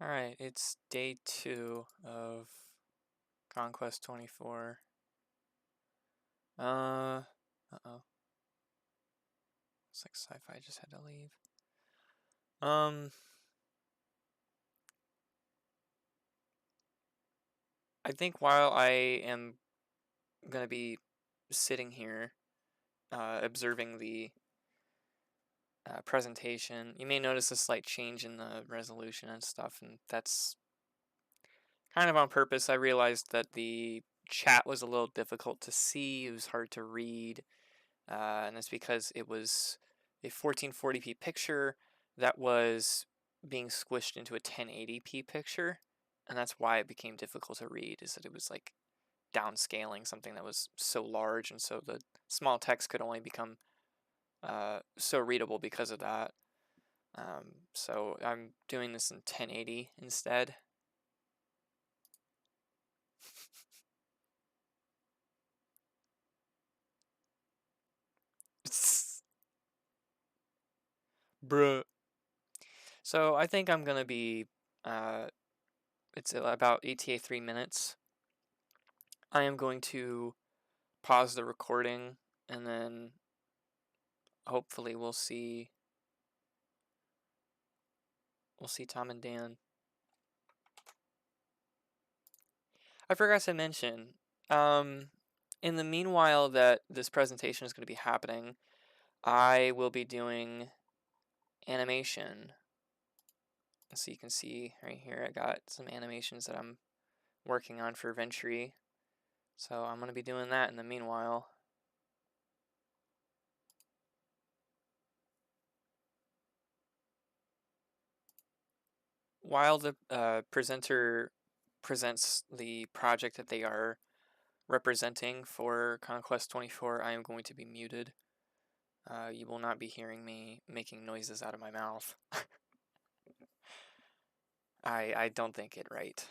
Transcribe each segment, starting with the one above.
Alright, it's day 2 of ConQuest 24. Uh-oh. Looks like Sci-Fi just had to leave. I think while I am gonna be sitting here, observing the presentation, you may notice a slight change in the resolution and stuff, and that's kind of on purpose. I realized that the chat was a little difficult to see, it was hard to read, and that's because it was a 1440p picture that was being squished into a 1080p picture, and that's why it became difficult to read, is that it was like downscaling something that was so large, and so the small text could only become so readable because of that. So I'm doing this in 1080 instead. Bruh. So I think I'm gonna be it's about ETA 3 minutes. I am going to pause the recording, and then hopefully we'll see Tom and Dan. I forgot to mention, in the meanwhile that this presentation is going to be happening, I will be doing animation. So you can see right here, I got some animations that I'm working on for Venturi. So I'm going to be doing that in the meanwhile. While the presenter presents the project that they are representing for ConQuest 24, I am going to be muted. You will not be hearing me making noises out of my mouth. I don't think it right.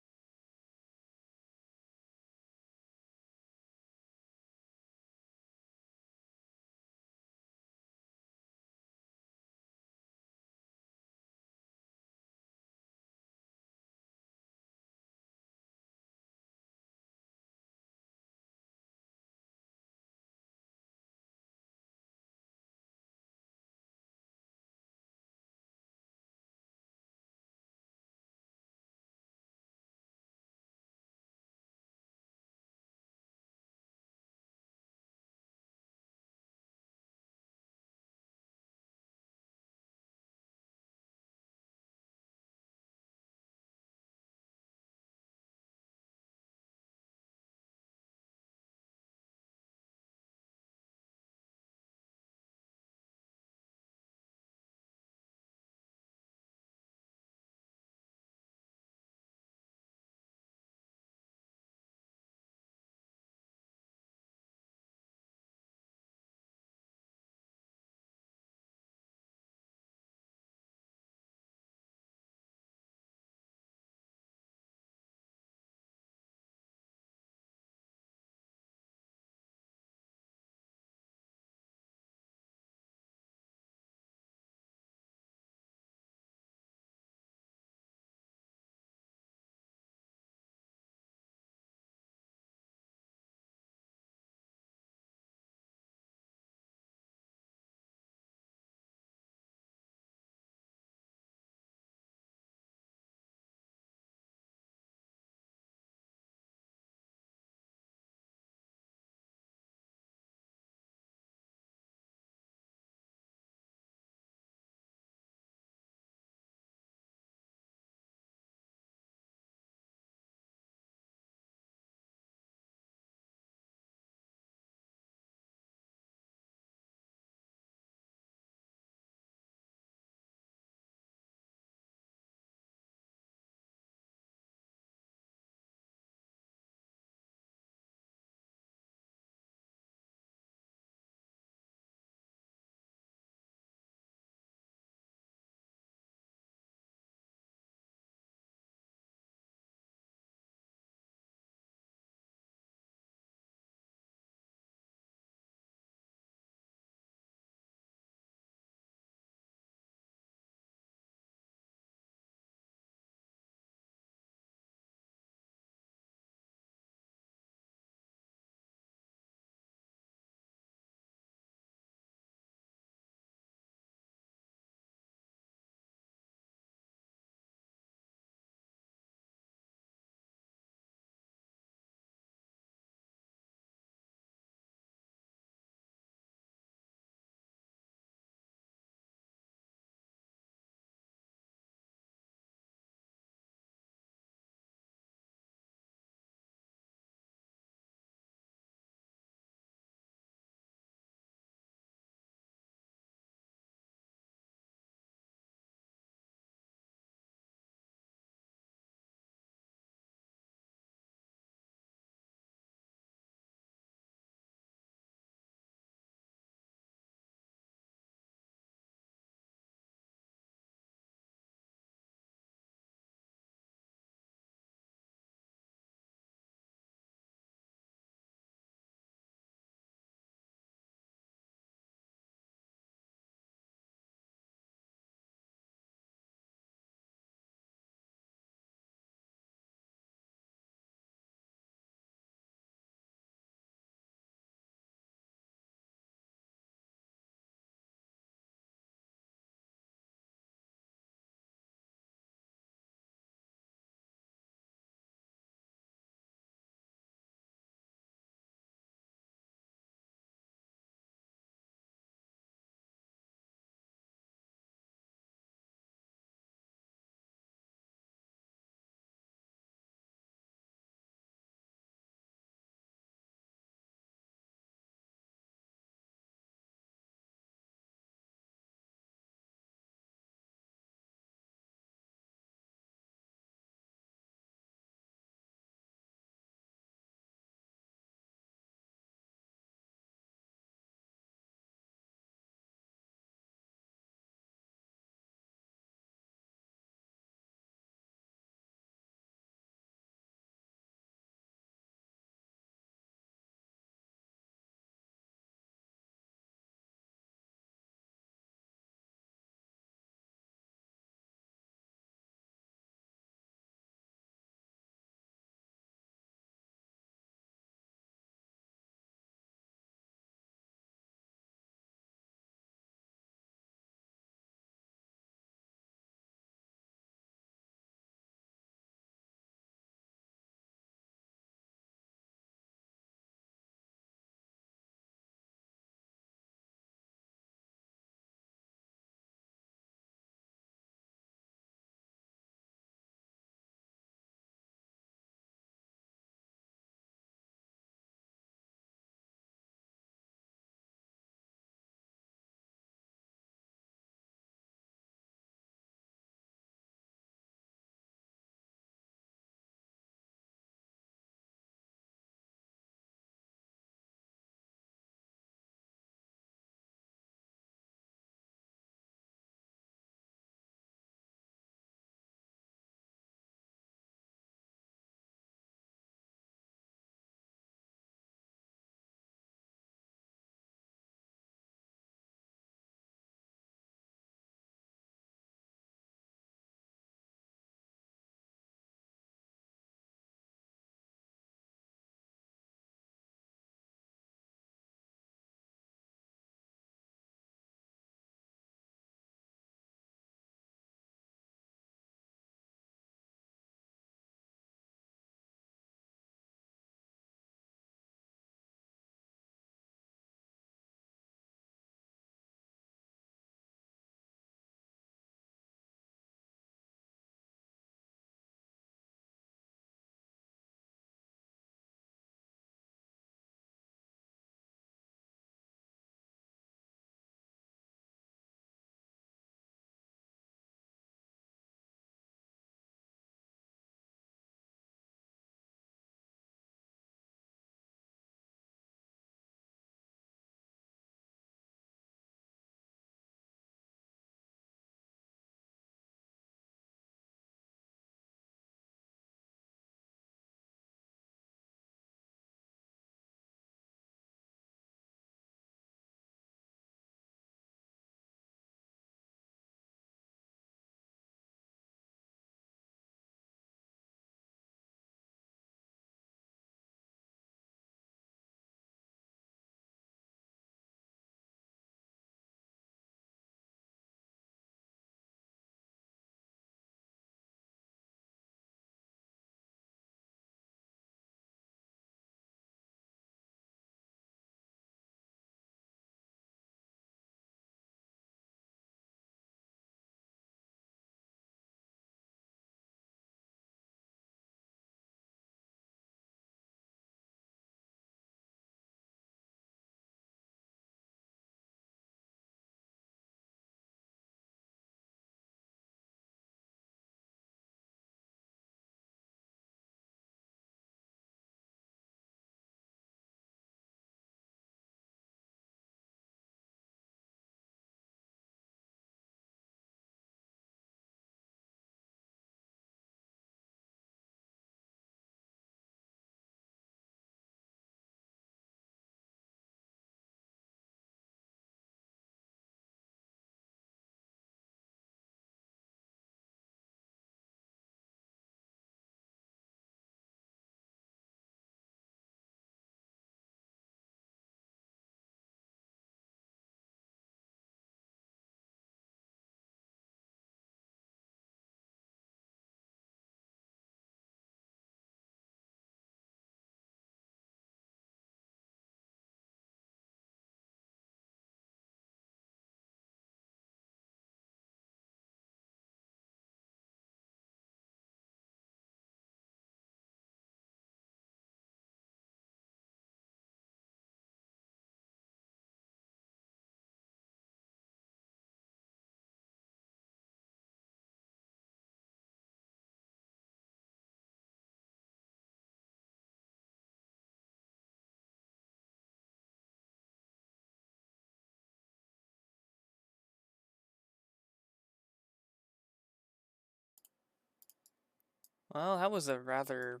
Well, that was a rather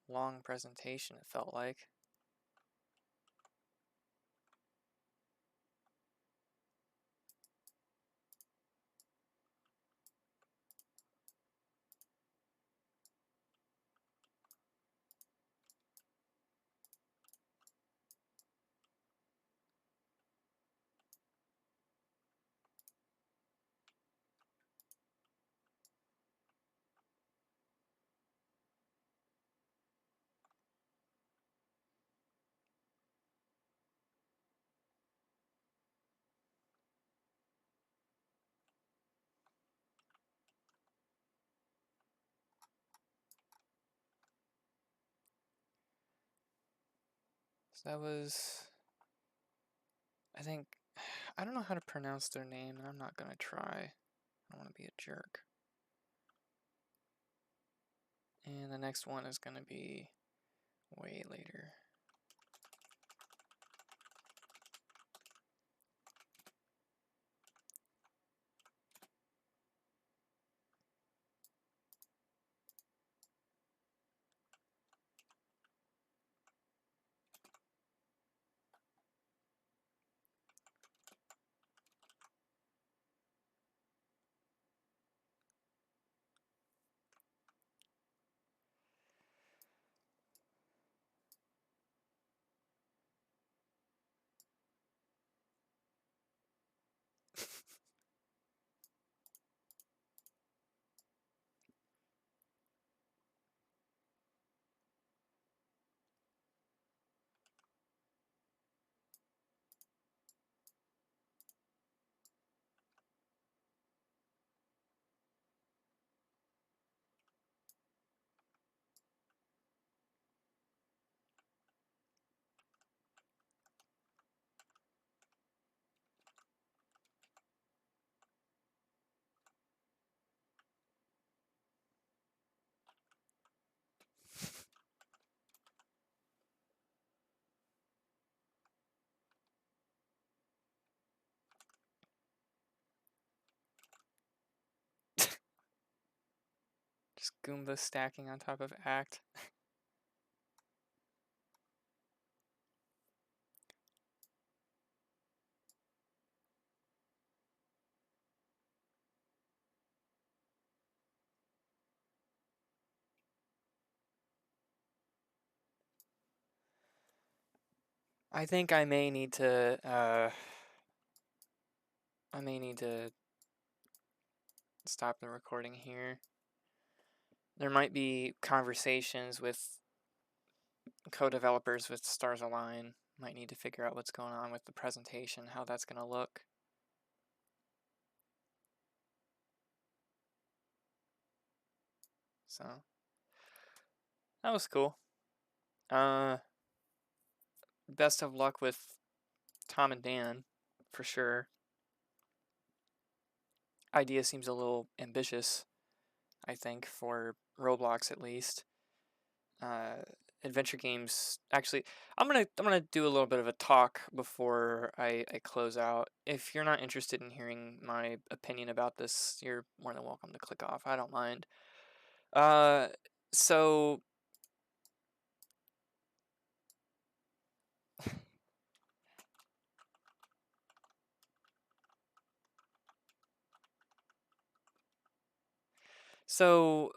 long presentation, it felt like. So that was, I think, I don't know how to pronounce their name, and I'm not gonna try. I don't want to be a jerk. And the next one is gonna be way later. Just Goomba stacking on top of Act. I think I may need to stop the recording here. There might be conversations with co-developers with Stars Align. Might need to figure out what's going on with the presentation, how that's going to look. So that was cool. Best of luck with Tom and Dan, for sure. Idea seems a little ambitious, I think, for Roblox at least. Adventure games. Actually, I'm gonna do a little bit of a talk before I close out. If you're not interested in hearing my opinion about this, you're more than welcome to click off. I don't mind. Uh, so so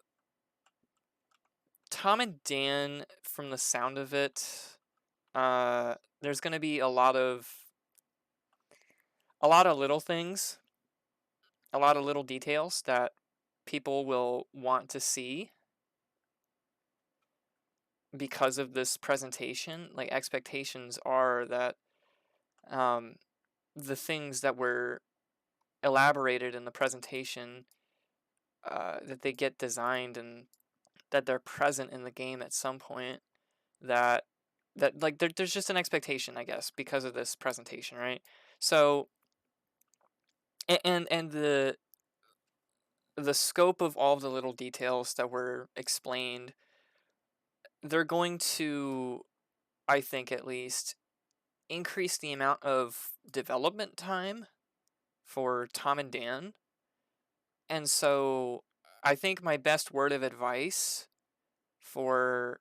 Tom and Dan, from the sound of it, there's gonna be a lot of little things, a lot of little details that people will want to see because of this presentation. Like, expectations are that um, the things that were elaborated in the presentation, that they get designed and that they're present in the game at some point. That like there's just an expectation, I guess, because of this presentation, right? So and the scope of all of the little details that were explained, they're going to, I think at least, increase the amount of development time for Tom and Dan. And so I think my best word of advice for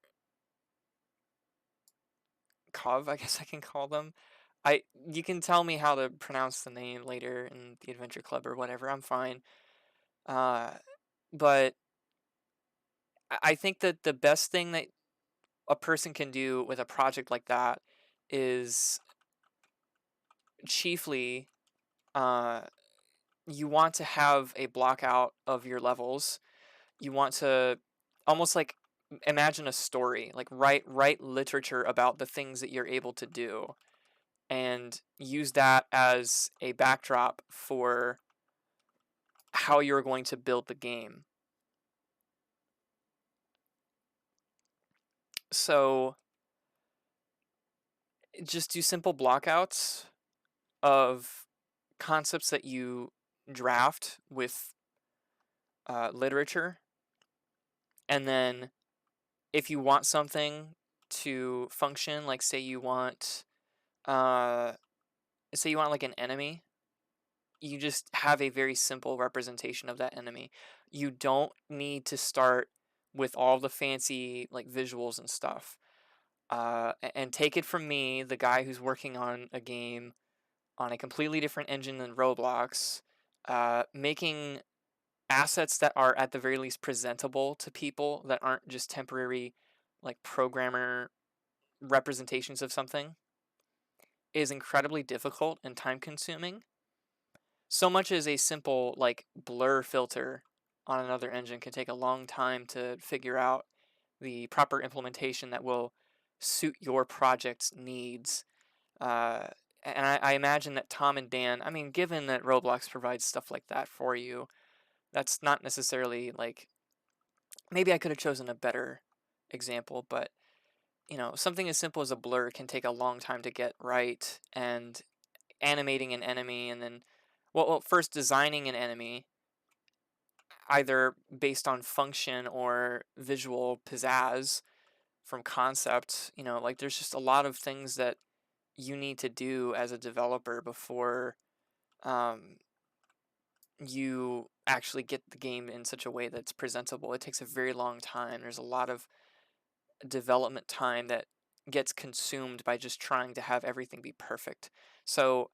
Cov, I guess I can call them. You can tell me how to pronounce the name later in the Adventure Club or whatever. I'm fine. Uh, but I think that the best thing that a person can do with a project like that is chiefly uh, you want to have a block out of your levels. You want to almost like imagine a story, like write literature about the things that you're able to do and use that as a backdrop for how you're going to build the game. So just do simple blockouts of concepts that you draft with literature, and then if you want something to function, like uh, say you want like an enemy, you just have a very simple representation of that enemy. You don't need to start with all the fancy like visuals and stuff. And take it from me, the guy who's working on a game on a completely different engine than Roblox, making assets that are at the very least presentable to people that aren't just temporary like programmer representations of something is incredibly difficult and time consuming. So much as a simple like blur filter on another engine can take a long time to figure out the proper implementation that will suit your project's needs. Uh, and I imagine that Tom and Dan, I mean, given that Roblox provides stuff like that for you, that's not necessarily like, maybe I could have chosen a better example, but something as simple as a blur can take a long time to get right, and animating an enemy and then, well, first designing an enemy, either based on function or visual pizzazz from concept, like there's just a lot of things that you need to do as a developer before um, you actually get the game in such a way that's presentable. It takes a very long time. There's a lot of development time that gets consumed by just trying to have everything be perfect. So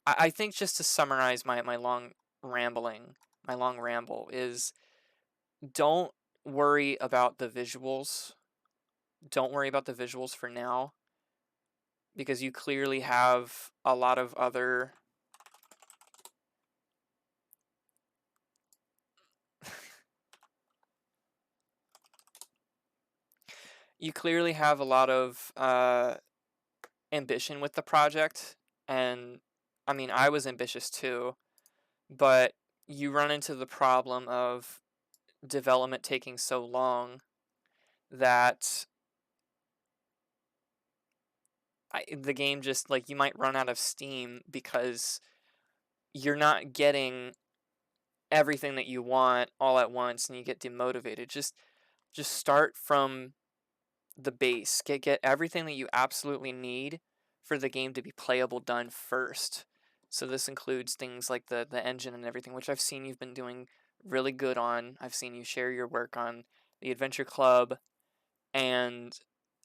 I think, just to summarize my long ramble is, don't worry about the visuals. Don't worry about the visuals for now, because you clearly have a lot of other you clearly have a lot of ambition with the project, and I mean, I was ambitious too, but you run into the problem of development taking so long that the game just, like, you might run out of steam because you're not getting everything that you want all at once and you get demotivated. Just start from the base. Get everything that you absolutely need for the game to be playable done first. So this includes things like the engine and everything, which I've seen you've been doing really good on. I've seen you share your work on the Adventure Club, and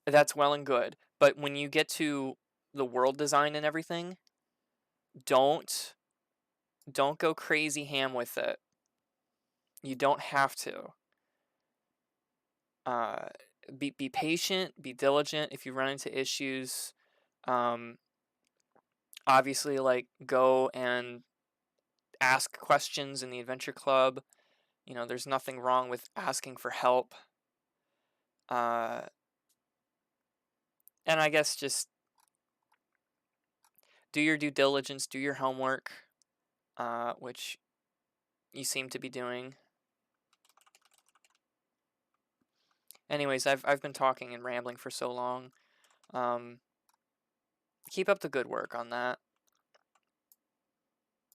that's well and good. But when you get to the world design and everything, don't don't go crazy ham with it. You don't have to. Uh, be patient, be diligent. If you run into issues, um, obviously, like, go and ask questions in the Adventure Club. There's nothing wrong with asking for help. Uh, and I guess just do your due diligence, do your homework, which you seem to be doing. Anyways, I've been talking and rambling for so long. Um, keep up the good work on that.